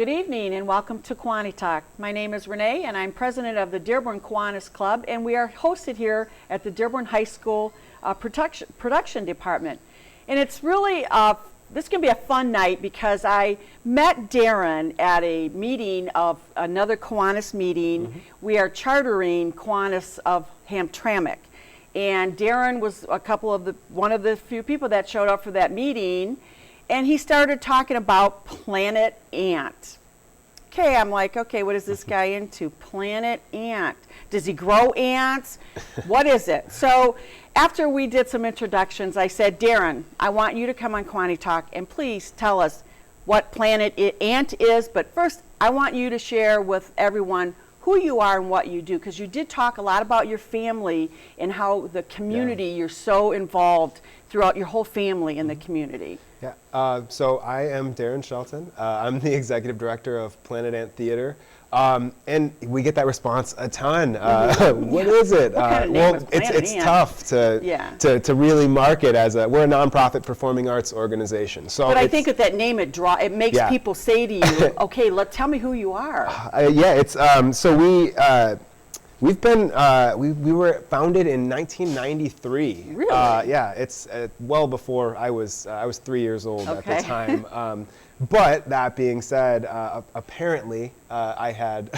Good evening and welcome to KiwaniTalk. My name is Renee and I'm president of the Dearborn Kiwanis Club, and we are hosted here at the Dearborn High School production department. And it's really, this is going to be a fun night because I met Darren at a meeting of another Kiwanis meeting. Mm-hmm. We are chartering Kiwanis of Hamtramck. And Darren was one of the few people that showed up for that meeting. And he started talking about Planet Ant. Okay, I'm like, okay, what is this guy into? Planet Ant. Does he grow ants? What is it? So after we did some introductions, I said, Darren, I want you to come on KiwaniTalk and please tell us what Planet Ant is. But first, I want you to share with everyone who you are and what you do, because you did talk a lot about your family and how the community, you're so involved throughout your whole family in the community. Yeah, so I am Darren Shelton. I'm the executive director of Planet Ant Theater. And we get that response a ton. What is it? What kind of name is Planet it's Ant? tough to really market as we're a nonprofit performing arts organization. So, but I think with that name, it makes people say to you, "Okay, tell me who you are." It's so we were founded in 1993. Really? Yeah, it's well before I was 3 years old at the time. But that being said, apparently I had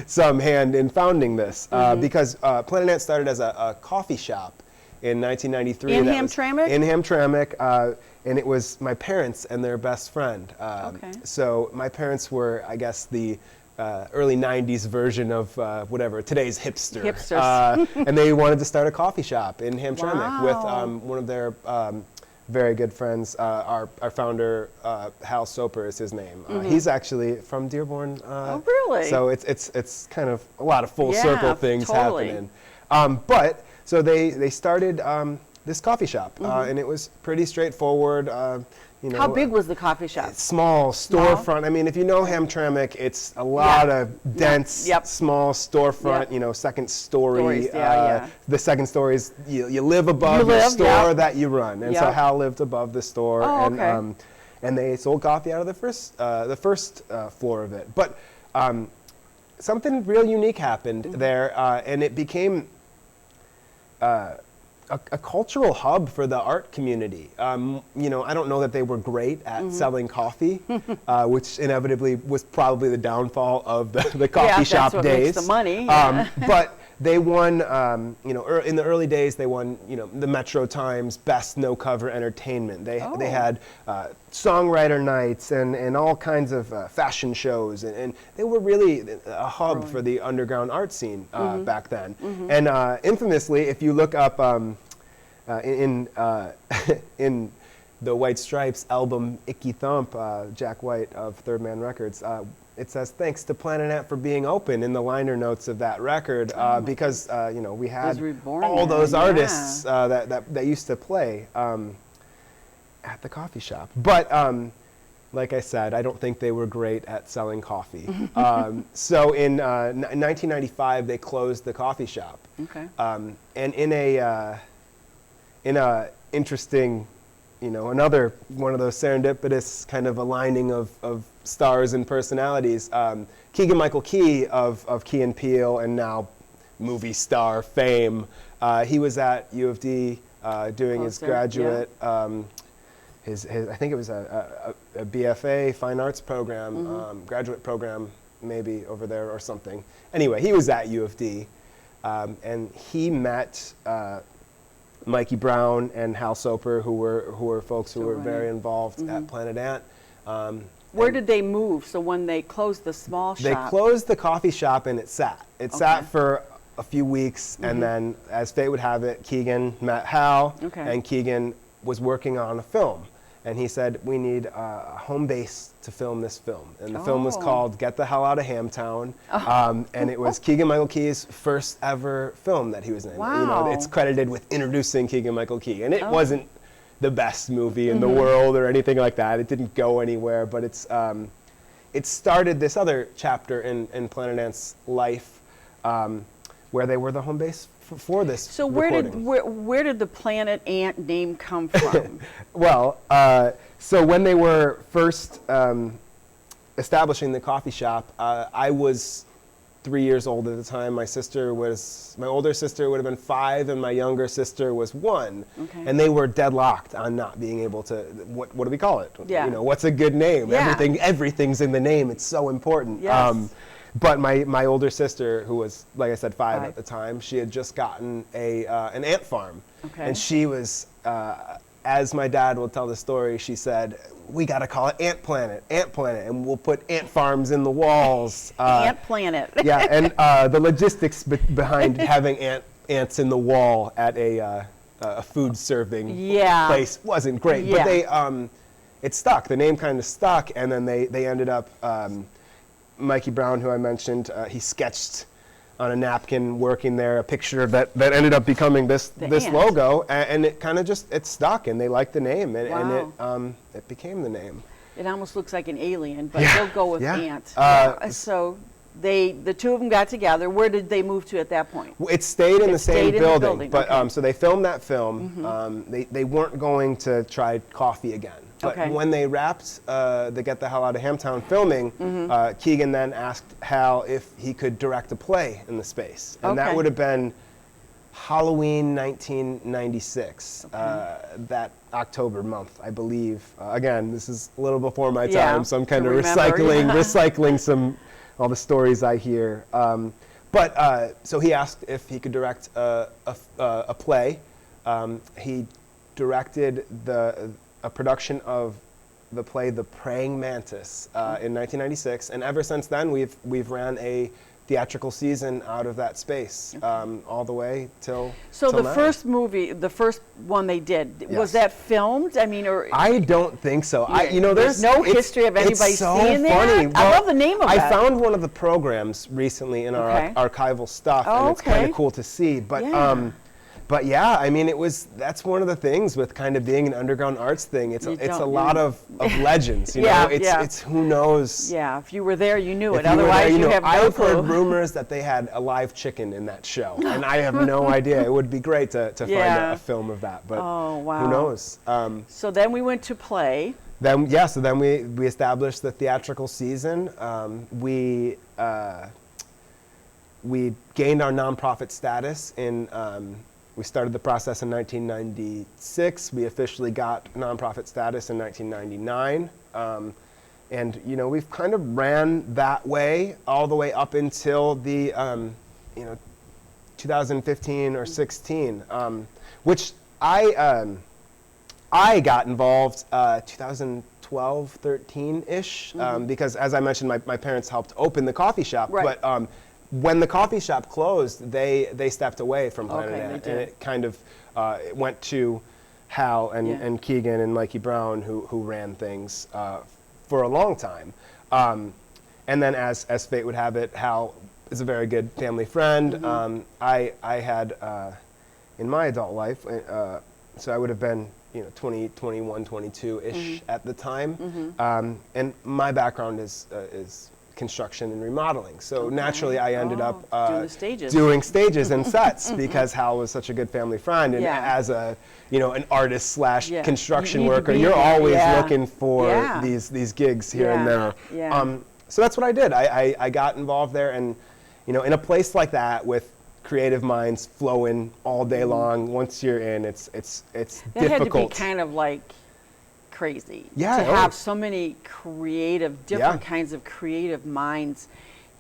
some hand in founding this because Planet Ant started as a coffee shop in 1993. In Hamtramck? In Hamtramck, and it was my parents and their best friend. So my parents were, I guess, the early 90s version of today's hipsters. And they wanted to start a coffee shop in Hamtramck with one of their very good friends. Our founder, Hal Soper is his name. He's actually from Dearborn. Oh, really? So it's kind of a lot of full circle things happening. But so they started this coffee shop, and it was pretty straightforward. How big was the coffee shop? Small storefront. I mean, if you know Hamtramck, it's a lot of dense, small storefront. Second story. The second story is you live above the store that you run, and so Hal lived above the store, and they sold coffee out of the first floor of it. But something real unique happened there, and it became a cultural hub for the art community. I don't know that they were great at selling coffee, which inevitably was probably the downfall of the coffee shop that's what days. Makes the money. But they won, in the early days, they won, the Metro Times Best No Cover Entertainment. They had songwriter nights and all kinds of fashion shows, and they were really a hub for the underground art scene back then. And infamously, if you look up in the White Stripes album Icky Thump, Jack White of Third Man Records, it says, "Thanks to Planet Ant for being open" in the liner notes of that record, because we had all those artists that used to play at the coffee shop. But like I said, I don't think they were great at selling coffee. So in 1995, they closed the coffee shop. Okay. And in a interesting, another one of those serendipitous kind of aligning of stars and personalities, Keegan-Michael Key of Key and Peele and now movie star fame, he was at U of D doing his graduate, his I think it was a BFA fine arts program, graduate program maybe over there or something. Anyway, he was at U of D, and he met Mikey Brown and Hal Soper, who were folks who were very involved at Planet Ant. Where did they move? So when they closed the small shop? They closed the coffee shop and it sat. It sat for a few weeks, and then, as fate would have it, Keegan met Hal, and Keegan was working on a film. And he said, "We need a home base to film this film." And the film was called Get the Hell Out of Hamtown. And it was Keegan-Michael Key's first ever film that he was in. Wow. It's credited with introducing Keegan-Michael Key. And it wasn't the best movie in the world or anything like that. It didn't go anywhere, but it started this other chapter in Planet Ant's life, where they were the home base for this. So recording. where did the Planet Ant name come from? Well, so when they were first establishing the coffee shop, I was 3 years old at the time. My older sister would have been 5, and my younger sister was 1. Okay. And they were deadlocked on not being able to, what do we call it? Yeah. You know, what's a good name? Yeah. Everything's in the name. It's so important. Yes. But my older sister, who was, like I said, 5 at the time, she had just gotten an ant farm. Okay. And she was, as my dad will tell the story, she said, we got to call it Ant Planet, and we'll put ant farms in the walls. Ant Planet. Yeah, and the logistics behind having ants in the wall at a food serving place wasn't great. Yeah. But it stuck. The name kind of stuck, and then they ended up, Mikey Brown, who I mentioned, he sketched on a napkin working there a picture that ended up becoming this ant. logo, and it kind of it stuck, and they liked the name, and, Wow. and it became the name. It almost looks like an alien, but Yeah, they'll go with yeah. ant. So the 2 of them got together. Where did they move to at that point? It stayed in the same stayed in the building, building, but okay. so they filmed that film. They weren't going to try coffee again. But Okay. when they wrapped the Get the Hell Out of Hamtown filming, Keegan then asked Hal if he could direct a play in the space. And that Okay. would have been Halloween 1996, that October month, I believe. Again, this is a little before my time, Yeah, so I'm to kind of remember, recycling all the stories I hear. So he asked if he could direct a play. He directed a production of the play The Praying Mantis in 1996, and ever since then we've ran a theatrical season out of that space, all the way till So now. first movie, the first one they did, was Yes. that filmed? I mean, or I don't think so. there's no history of anybody it's so seeing that? funny. I Well, love the name of I that. found one of the programs recently in our Okay. archival stuff, Oh, and it's kind okay. of cool to see. But Yeah. but yeah, I mean, that's one of the things with kind of being an underground arts thing. It's You a don't lot know. of legends. You Yeah, know, it's who knows. Yeah, if you were there, you knew If it. you were there, Otherwise, you know. have no I've clue. heard rumors that they had a live chicken in that show, and I have no idea. It would be great to find Yeah. a film of that, but Oh, wow. who knows? So then we went to play. Then we established the theatrical season. We gained our nonprofit status in. We started the process in 1996. We officially got nonprofit status in 1999. And we've kind of ran that way all the way up until the 2015 or 16, which I got involved 2012, 13-ish, because as I mentioned, my parents helped open the coffee shop. Right. But when the coffee shop closed, they stepped away from Planet Okay, Ant, they and did. it kind of it went to Hal and Keegan and Mikey Brown, who ran things for a long time. And then as fate would have it, Hal is a very good family friend. I had in my adult life, so I would have been 20, 21, 22-ish at the time. And my background is construction and remodeling. So naturally I ended up doing the stages. And sets because Hal was such a good family friend. And as a an artist / construction You need to worker, be you're there. always Yeah. looking for Yeah. these gigs here and Yeah. there. Yeah. So that's what I did. I got involved there, and in a place like that with creative minds flowing all day long, once you're in, it's That difficult. had to be kind of like crazy Yeah, to oh. have so many different Yeah. kinds of creative minds.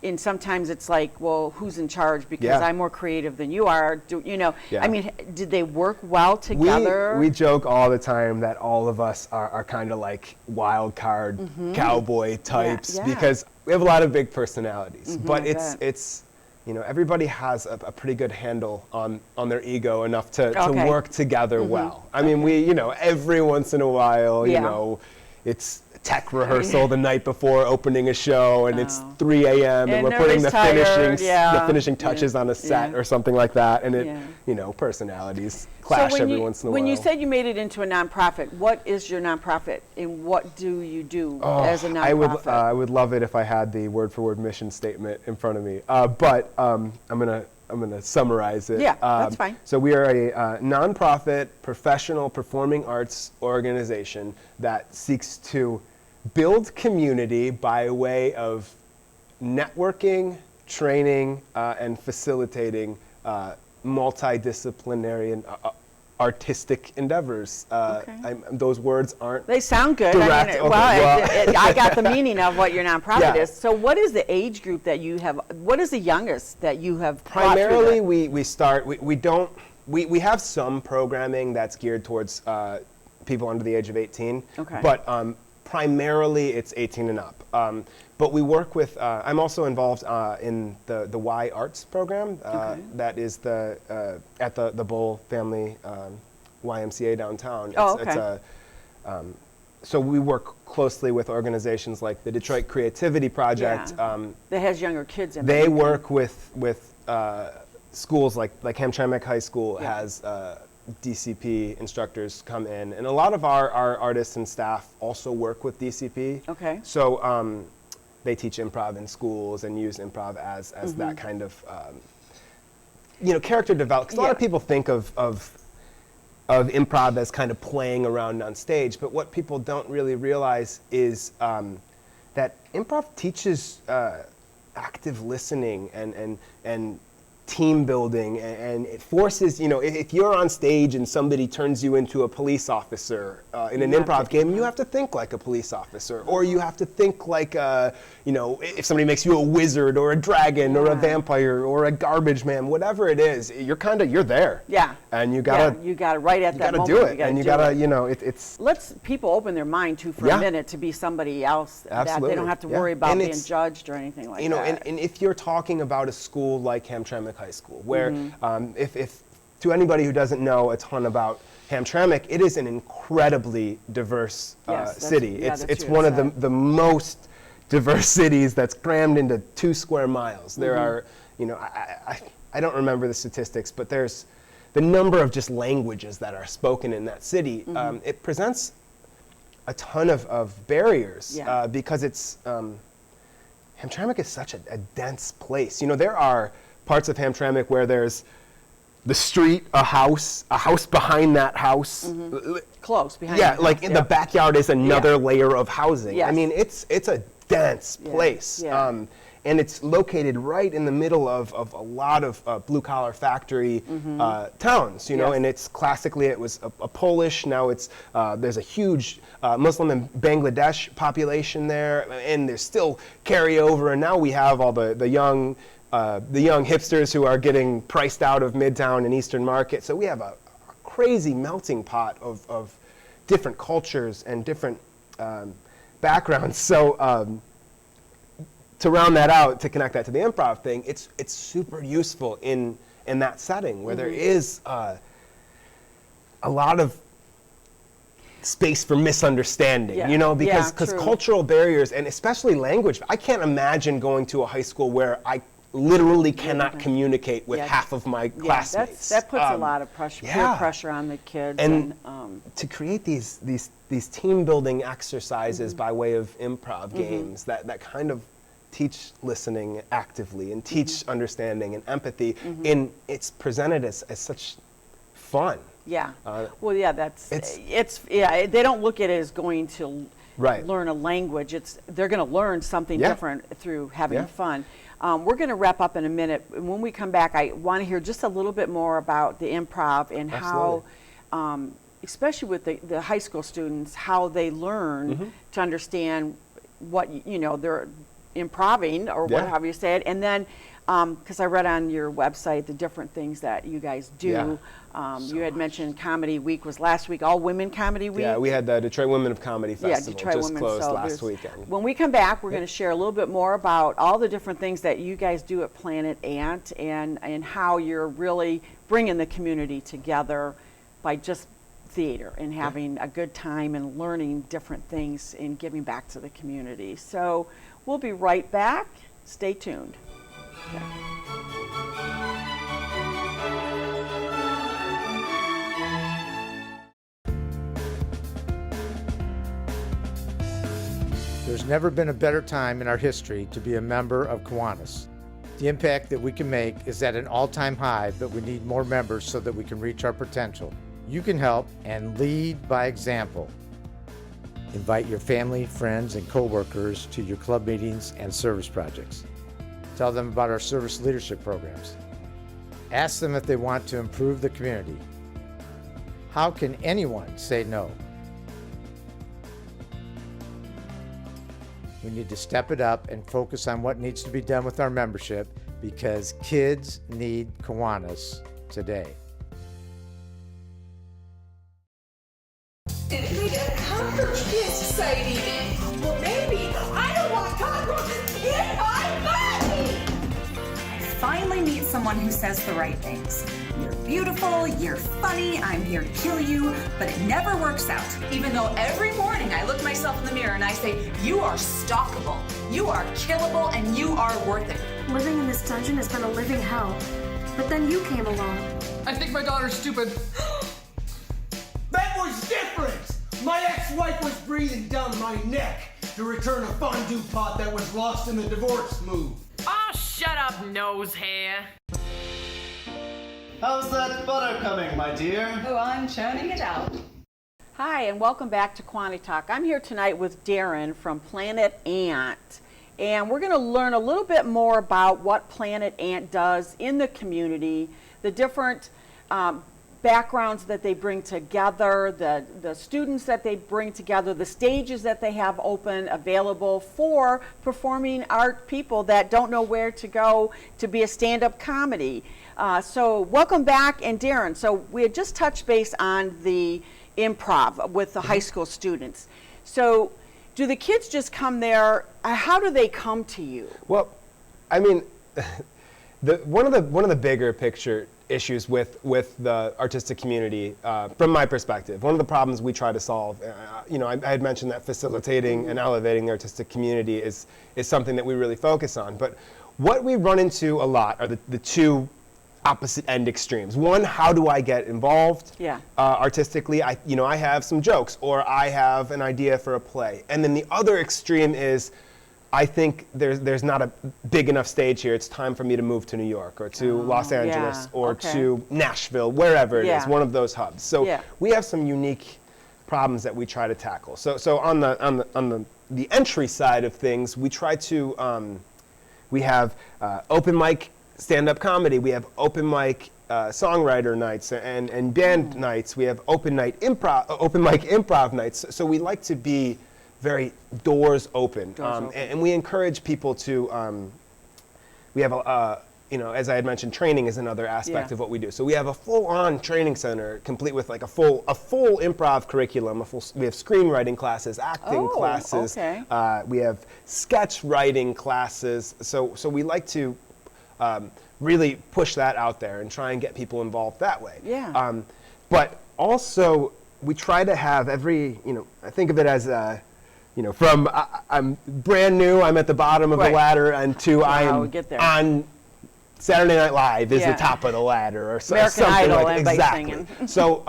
And sometimes it's like, well, who's in charge? Because Yeah. I'm more creative than you are. Yeah. I mean, did they work well together? We joke all the time that all of us are kind of like wild card cowboy types yeah. because we have a lot of big personalities. But I bet. it's everybody has a pretty good handle on their ego enough to Okay. work together well. I mean, we every once in a while, Yeah. it's tech rehearsal the night before opening a show, and it's Oh. 3 a.m. and And we're putting the everybody's tired, the finishing touches on a set Yeah. or something like that, and it Yeah. personalities clash every once in a while. When you said you made it into a nonprofit, what is your nonprofit and what do you do as a nonprofit? I would love it if I had the word-for-word mission statement in front of me, but I'm gonna summarize it. Yeah, that's fine. So we are a nonprofit professional performing arts organization that seeks to build community by way of networking, training, and facilitating multidisciplinary and artistic endeavors. Okay. Those words aren't. They sound good. Direct. I mean, Okay, well, I got the meaning of what your nonprofit Yeah. is. So what is the age group that you have? What is the youngest that you have brought through Primarily, the- we have some programming that's geared towards people under the age of 18. Okay. But primarily, it's 18 and up. But we work with. I'm also involved in the Y Arts program. That is at the Bull Family YMCA downtown. Oh, okay. So we work closely with organizations like the Detroit Creativity Project. Yeah. That has younger kids in it. They work with schools like Hamtramck High School Yeah. has DCP instructors come in, and a lot of our artists and staff also work with DCP. Okay. So they teach improv in schools and use improv as that kind of character development. 'Cause a lot of Yeah. people think of improv as kind of playing around on stage, but what people don't really realize is that improv teaches active listening and team building, and it forces, if you're on stage and somebody turns you into a police officer in an improv game, you have to think like a police officer, or you have to think like, if somebody makes you a wizard or a dragon or a vampire or a garbage man, whatever it is, you're there. Yeah. And you gotta right at that moment. do it, and you gotta, it's. Let's people open their mind too for Yeah. a minute to be somebody else that they Absolutely, don't have to yeah. worry about And being it's- judged or anything like that. And if you're talking about a school like Hamtramck High School, where if to anybody who doesn't know a ton about Hamtramck, it is an incredibly diverse Yes, that's- city. yeah, It's that's it's one of said. the most diverse cities that's crammed into 2 square miles. There are, I don't remember the statistics, but there's the number of just languages that are spoken in that city. It presents a ton of barriers Yeah. because it's Hamtramck is such a dense place. There are parts of Hamtramck where there's the street, a house behind that house. Close behind. Yeah, the like house, in the backyard is another layer of housing. I Yes. mean, it's a dense place. yeah. And it's located right in the middle of a lot of blue-collar factory towns, Yes. and it's classically, it was a Polish, now it's, there's a huge Muslim and Bangladesh population there, and there's still carryover, and now we have all the young hipsters who are getting priced out of Midtown and Eastern Market. So we have a crazy melting pot of different cultures and different backgrounds. So to round that out, to connect that to the improv thing, it's super useful in that setting where there is a lot of space for misunderstanding, Yeah. because True. cultural barriers, and especially language. I can't imagine going to a high school where I literally cannot communicate with Yeah. half of my classmates. That puts a lot of pressure, peer yeah. pressure on the kids. And and to create these team building exercises by way of improv games that kind of teach listening actively and teach understanding and empathy, and it's presented as such fun. yeah. Uh, Well, yeah, they don't look at it as going to Right. learn a language. They're going to learn something Yeah. different through having Yeah. fun. We're going to wrap up in a minute. When we come back, I want to hear just a little bit more about the improv and how, especially with the high school students, how they learn to understand what they're improving or Yeah. whatever you say it. And then, because I read on your website the different things that you guys do. Yeah. You had mentioned Comedy Week was last week, All Women Comedy Week. Yeah, we had the Detroit Women of Comedy Festival Detroit just Women, closed so last there's- weekend. When we come back, we're going to share a little bit more about all the different things that you guys do at Planet Ant and how you're really bringing the community together by just theater and having a good time and learning different things and giving back to the community. So we'll be right back. Stay tuned. There's never been a better time in our history to be a member of Kiwanis. The impact that we can make is at an all-time high, but we need more members so that we can reach our potential. You can help and lead by example. Invite your family, friends, and coworkers to your club meetings and service projects. Tell them about our service leadership programs. Ask them if they want to improve the community. How can anyone say no? We need to step it up and focus on what needs to be done with our membership because kids need Kiwanis today. Did we get cockroach exciting? Well, maybe. I don't want cockroaches in my body! I finally meet someone who says the right things. You're beautiful, you're funny, I'm here to kill you, but it never works out. Even though every morning I look myself in the mirror and I say, you are stalkable, you are killable, and you are worth it. Living in this dungeon has been a living hell. But then you came along. I think my daughter's stupid. That was different! My ex-wife was breathing down my neck to return a fondue pot that was lost in the divorce move. Oh, shut up, nose hair. How's that butter coming, my dear? Oh, I'm churning it out. Hi, and welcome back to KiwaniTalk. I'm here tonight with Darren from Planet Ant, and we're going to learn a little bit more about what Planet Ant does in the community, the different backgrounds that they bring together, the students that they bring together, the stages that they have open available for performing art people that don't know where to go to be a stand-up comedy. So welcome back, and Darren, so we had just touched base on the improv with the high school students. So do the kids just come there? How do they come to you? Well, I mean, one of the bigger picture issues with the artistic community, from my perspective, one of the problems we try to solve, I had mentioned that facilitating and elevating the artistic community is something that we really focus on. But what we run into a lot are the two opposite end extremes. One, how do I get involved artistically? I have some jokes, or I have an idea for a play. And then the other extreme is, I think there's not a big enough stage here. It's time for me to move to New York or to Los Angeles or to Nashville, wherever it is, one of those hubs. So we have some unique problems that we try to tackle. So on the entry side of things, we try to we have open mic stand-up comedy. We have open mic songwriter nights and band nights. We have open mic improv nights. So we like to be very doors open. And we encourage people to, we have as I had mentioned, training is another aspect of what we do. So we have a full-on training center complete with like a full improv curriculum. We have screenwriting classes, acting classes. We have sketch writing classes. So we like to really push that out there and try and get people involved that way. But also we try to have every, I think of it as from I'm brand new, I'm at the bottom of the ladder, and to I'm on Saturday Night Live is the top of the ladder, or something Idol, like that. Exactly. So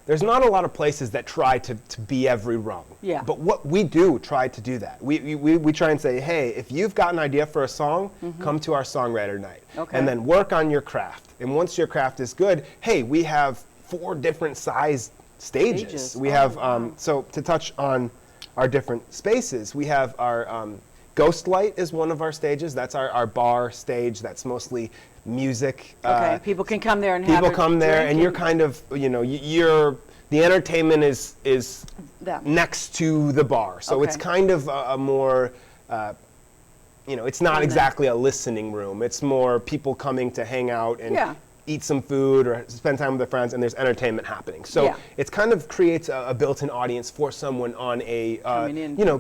there's not a lot of places that try to be every rung. But what we do try to do that. We try and say, hey, if you've got an idea for a song, come to our songwriter night. And then work on your craft. And once your craft is good, hey, we have 4 different size stages. We have, so to touch on our different spaces, we have our Ghostlight is one of our stages. That's our bar stage. That's mostly music. People can come there and people come there, and you're kind of, you're the entertainment is next to the bar. So it's kind of a more, it's not exactly a listening room. It's more people coming to hang out and eat some food or spend time with their friends, and there's entertainment happening. So it's kind of creates a built-in audience for someone on a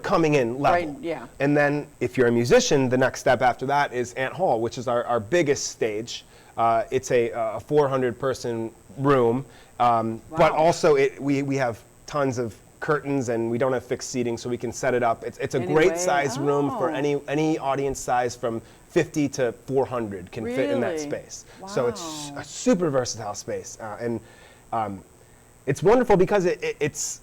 coming in level. And then if you're a musician, the next step after that is Ant Hall, which is our biggest stage. It's a 400-person room, but also we have tons of curtains, and we don't have fixed seating, so we can set it up. It's a great size room for any audience size from 50 to 400 can fit in that space. So it's a super versatile space, and it's wonderful because it's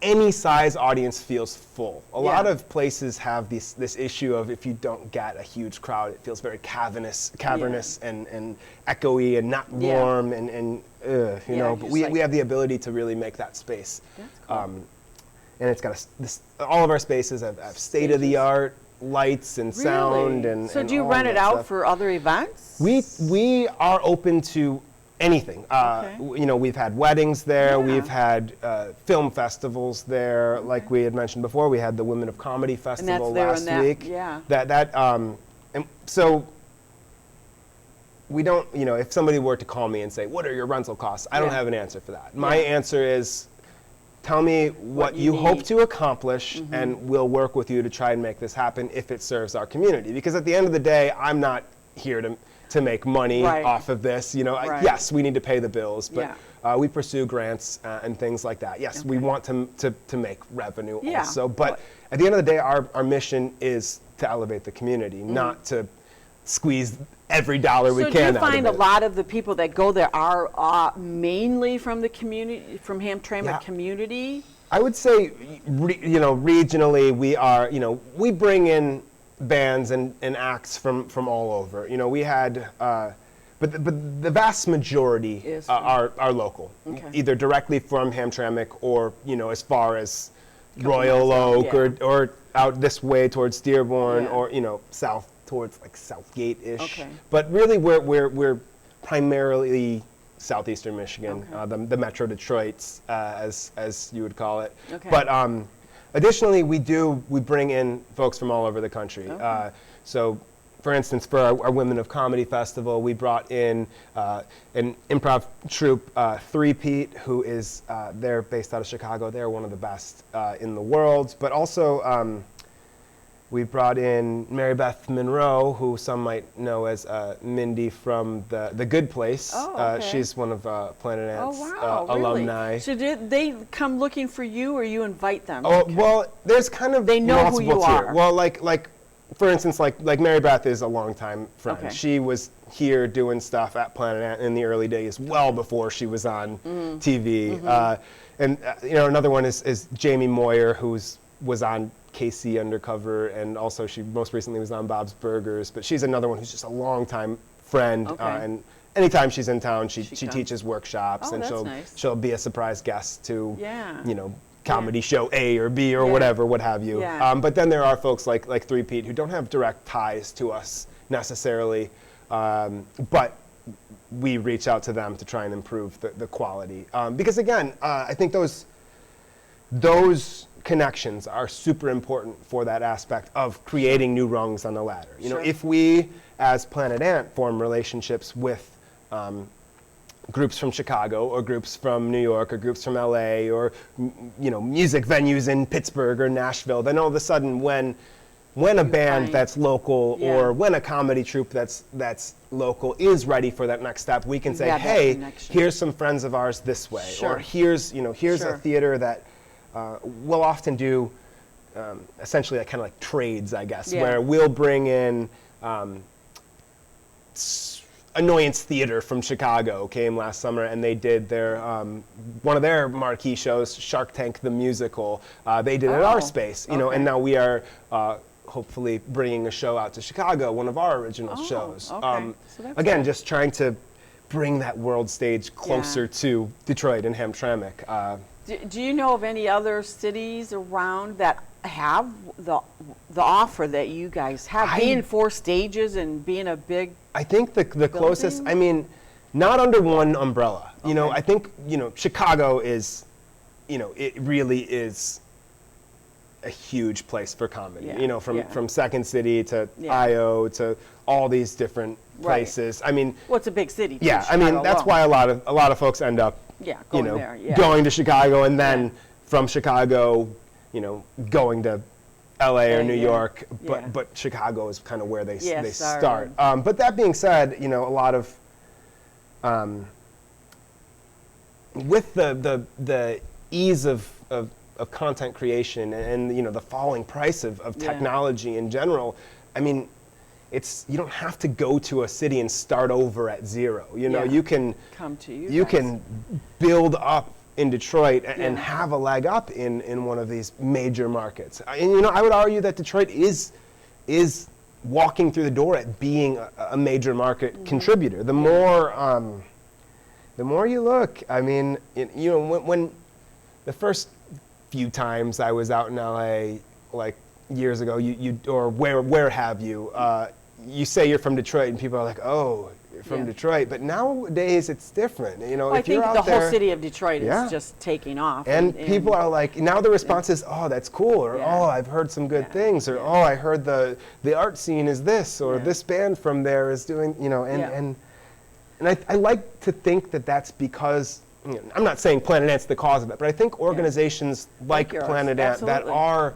any size audience feels full. A lot of places have this issue of, if you don't get a huge crowd, it feels very cavernous and echoey and not warm and but we have the ability to really make that space. and it's got all of our spaces have state-of-the-art lights and sound Really? and So and do you all rent that it out stuff. for other events? We are open to anything. Okay. You know, we've had weddings there. Yeah. We've had film festivals there. Like we had mentioned before, we had the Women of Comedy Festival there last and that, week. yeah. And so we don't. You know, if somebody were to call me and say, "What are your rental costs?" I don't Yeah. have an answer for that. My Yeah. answer is, tell me what you you hope need. to accomplish, and we'll work with you to try and make this happen if it serves our community. Because at the end of the day, I'm not here to make money Right. off of this. You know, Right. yes, we need to pay the bills, but Yeah. we pursue grants and things like that. Yes, we want to make revenue Yeah. also, but at the end of the day, our mission is to elevate the community, not to squeeze every dollar we So can do you out of find a it. lot of the people that go there are mainly from the community, from Hamtramck Yeah. community? I would say, you know, regionally, we are, you know, we bring in bands and acts from all over. You know, we had, but the vast majority Is are local, Okay. either directly from Hamtramck or, you know, as far as Couple Royal miles out, Oak or out this way towards Dearborn Yeah. or, you know, south towards like Southgate-ish. Okay. But really, we're primarily southeastern Michigan, Okay. the Metro Detroits, as you would call it. Okay. But additionally, we bring in folks from all over the country. Okay. So, for instance, for our Women of Comedy Festival, we brought in an improv troupe, Three-Peat, who is they're based out of Chicago. They're one of the best in the world. But also, we brought in Mary Beth Monroe, who some might know as Mindy from the Good Place. Oh, okay. She's one of Planet Ants Oh, wow, really? alumni. So did they come looking for you, or you invite them? Oh, well, there's kind of They know who multiple you tier. are. Well, like for instance, like Mary Beth is a longtime friend. Okay. She was here doing stuff at Planet Ant in the early days, well before she was on TV. And you know, another one is Jamie Moyer, was on KC Undercover, and also she most recently was on Bob's Burgers. But she's another one who's just a longtime friend, Okay. and anytime she's in town, she comes. teaches workshops, Oh, and that's nice. she'll be a surprise guest to Yeah. you know, comedy show A or B or Yeah. whatever, what have you. Yeah. But then there are folks like Three-Peat who don't have direct ties to us necessarily, but we reach out to them to try and improve the quality. Because again, I think those connections are super important for that aspect of creating new rungs on the ladder. You know, Sure. if we as Planet Ant form relationships with groups from Chicago or groups from New York or groups from LA or you know, music venues in Pittsburgh or Nashville, then all of a sudden when a band find- that's local Yeah. or when a comedy troupe that's local is ready for that next step, we can say, have that hey, connection. here's some friends of ours this way, Sure. or here's Sure. a theater that we'll often do essentially kind of like trades, I guess, Yeah. where we'll bring in Annoyance Theater from Chicago came last summer, and they did their one of their marquee shows, Shark Tank the Musical. They did it at Oh, our space, you know, okay. and now we are hopefully bringing a show out to Chicago, one of our original Oh, shows. okay. So that's Again, good. just trying to bring that world stage closer to Detroit and Hamtramck. Do you know of any other cities around that have the offer that you guys have, being 4 stages and being a big? I think the closest, Building? I mean, not under one umbrella. You know, Okay. I think, you know, Chicago is, you know, it really is a huge place for comedy. Yeah, You know, from yeah. Second City to Yeah. IO to all these different Right. places. I mean, Well, it's a big city. too, yeah, I mean, Chicago that's alone. why a lot of folks end up, Yeah, you going know, there, yeah. going to Chicago and then Yeah. from Chicago, you know, going to LA or Yeah, New yeah, York, yeah. but Chicago is kind of where they Yes, start. But that being said, you know, a lot of with the ease of content creation and you know the falling price of Yeah. technology in general, I mean, you don't have to go to a city and start over at zero. You know, Yeah. you can Come to you. you guys. can build up in Detroit and Yeah. have a leg up in one of these major markets. And you know, I would argue that Detroit is walking through the door at being a major market Mm-hmm. contributor. The more you look, I mean, you know, when the first few times I was out in LA, like years ago, or where have you? You say you're from Detroit, and people are like, oh, you're from Detroit. But nowadays it's different. You know, Well, I if you're think out the there, whole city of Detroit is just taking off. and people are like, now the response is, oh, that's cool, or oh, I've heard some good things, or oh, I heard the art scene is this, or this band from there is doing, you know, and I like to think that that's because, you know, I'm not saying Planet Ant's the cause of it, but I think organizations like Planet Ant that are,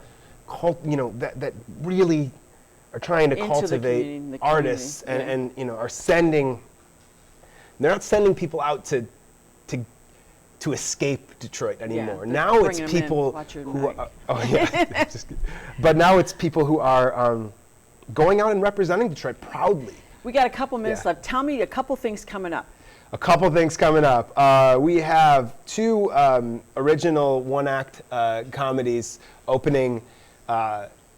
you know, that really are trying to cultivate artists and you know, are sending, they're not sending people out to escape Detroit anymore. Now it's people who are, but now it's people who are going out and representing Detroit proudly. We got a couple minutes left. Tell me a couple things coming up. A couple things coming up. We have 2 original one-act comedies opening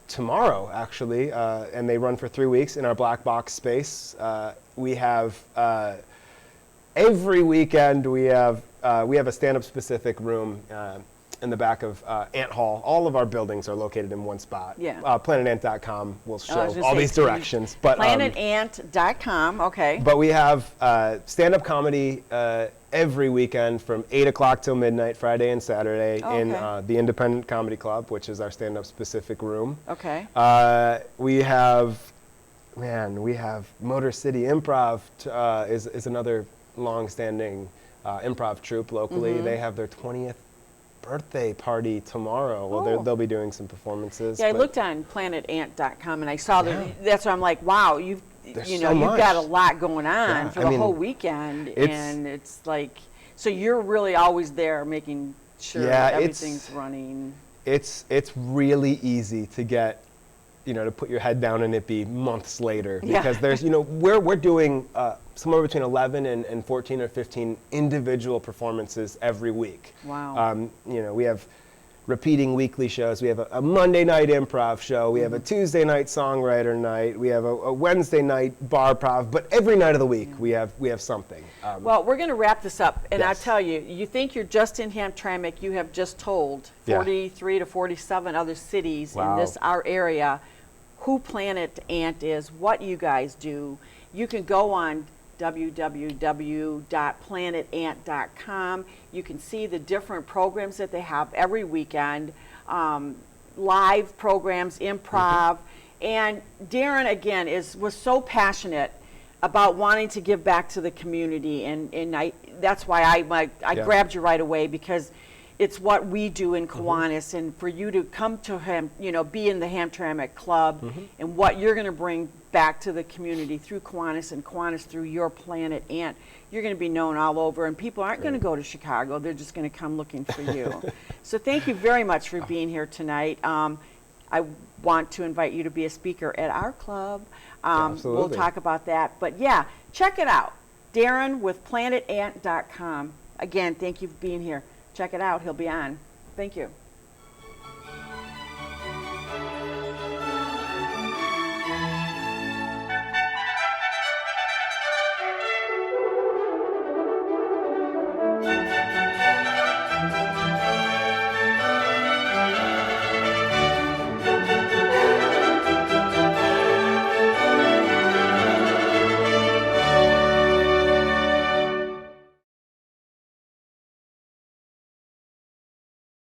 tomorrow, actually, and they run for 3 weeks in our black box space. We have every weekend we have a stand-up specific room in the back of Ant Hall. All of our buildings are located in one spot. PlanetAnt.com will show all these directions. But PlanetAnt.com, okay. But we have stand-up comedy every weekend from 8 o'clock till midnight, Friday and Saturday, in the Independent Comedy Club, which is our stand-up specific room. Okay. We have Motor City Improv is another long-standing improv troupe locally. They have their 20th birthday party tomorrow. Well, they'll be doing some performances. Yeah, I looked on PlanetAnt.com and I saw that. That's why I'm like, wow, you've got a lot going on for the whole weekend, and it's like, so you're really always there making sure everything's running. It's really easy to get, you know, to put your head down and it be months later, because there's, you know, we're doing somewhere between 11 and 14 or 15 individual performances every week. Wow. You know, we have repeating weekly shows. We have a Monday night improv show. We have a Tuesday night songwriter night. We have a Wednesday night bar prov. But every night of the week we have something. Well, we're going to wrap this up, and I'll tell you, you think you're just in Hamtramck. You have just told 43 to 47 other cities in our area who Planet Ant is, what you guys do. You can go on www.planetant.com. You can see the different programs that they have every weekend, live programs, improv. And Darren, again, was so passionate about wanting to give back to the community, and that's why I grabbed you right away, because it's what we do in Kiwanis, and for you to come to him, you know, be in the Hamtramck Club, and what you're going to bring back to the community through Kiwanis, and Kiwanis through your Planet Ant, you're going to be known all over, and people aren't going to go to Chicago. They're just going to come looking for you. So thank you very much for being here tonight. I want to invite you to be a speaker at our club. We'll talk about that. But yeah, check it out. Darren with PlanetAnt.com. Again, thank you for being here. Check it out. He'll be on. Thank you.